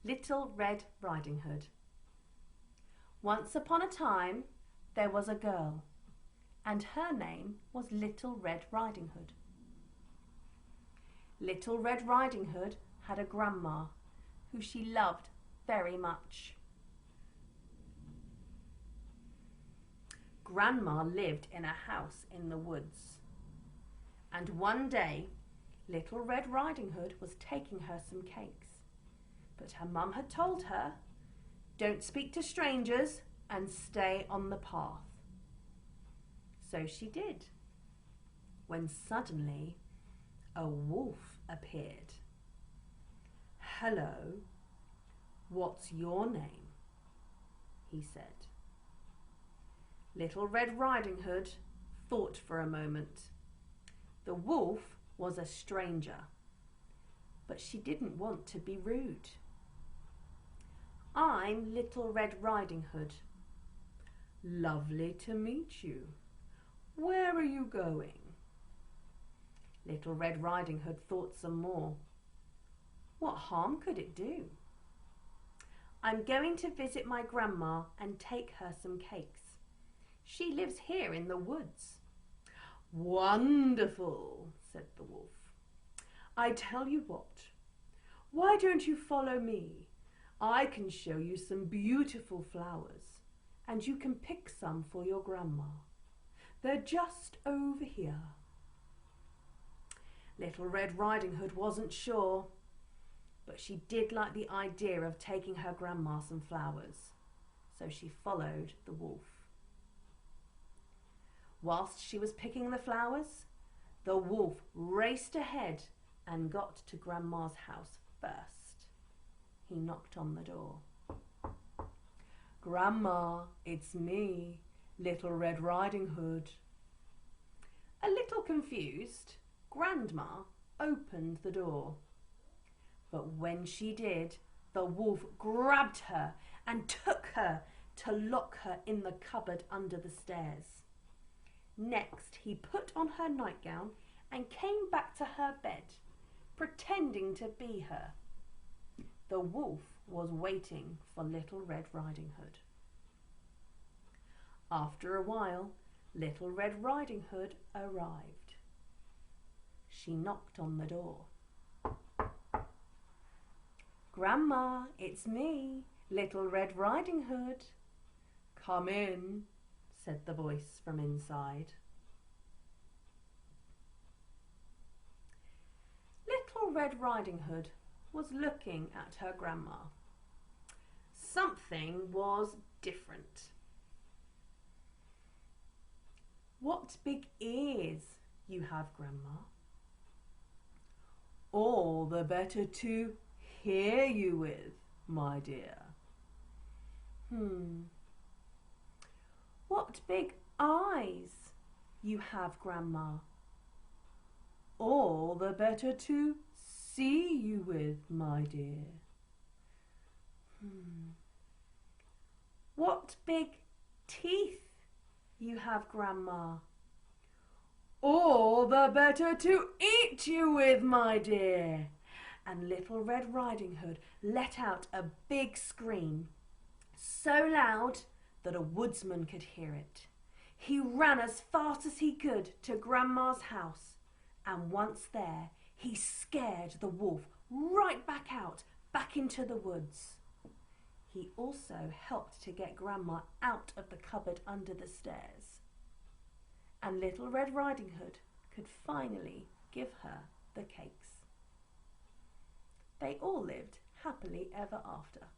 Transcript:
Little Red Riding Hood. Once upon a time there was a girl, and her name was Little Red Riding Hood. Little Red Riding Hood had a grandma who she loved very much. Grandma lived in a house in the woods, and one day Little Red Riding Hood was taking her some cakes. But her mum had told her, "Don't speak to strangers and stay on the path." So she did, when suddenly a wolf appeared. "Hello, what's your name?" he said. Little Red Riding Hood thought for a moment. The wolf was a stranger, but she didn't want to be rude. "I'm Little Red Riding Hood." "Lovely to meet you. Where are you going?" Little Red Riding Hood thought some more. What harm could it do? "I'm going to visit my grandma and take her some cakes. She lives here in the woods." "Wonderful," said the wolf. "I tell you what, why don't you follow me? I can show you some beautiful flowers, and you can pick some for your grandma. They're just over here." Little Red Riding Hood wasn't sure, but she did like the idea of taking her grandma some flowers, so she followed the wolf. Whilst she was picking the flowers, the wolf raced ahead and got to Grandma's house first. He knocked on the door. "Grandma, it's me, Little Red Riding Hood." A little confused, Grandma opened the door. But when she did, the wolf grabbed her and took her to lock her in the cupboard under the stairs. Next, he put on her nightgown and came back to her bed, pretending to be her. The wolf was waiting for Little Red Riding Hood. After a while, Little Red Riding Hood arrived. She knocked on the door. "Grandma, it's me, Little Red Riding Hood." "Come in," said the voice from inside. Little Red Riding Hood was looking at her grandma. Something was different. "What big ears you have, Grandma." "All the better to hear you with, my dear." "What big eyes you have, Grandma." "All the better to see you with, my dear." "What big teeth you have, Grandma." "All the better to eat you with, my dear." And Little Red Riding Hood let out a big scream, so loud that a woodsman could hear it. He ran as fast as he could to Grandma's house, and once there, he scared the wolf right back into the woods. He also helped to get Grandma out of the cupboard under the stairs. And Little Red Riding Hood could finally give her the cakes. They all lived happily ever after.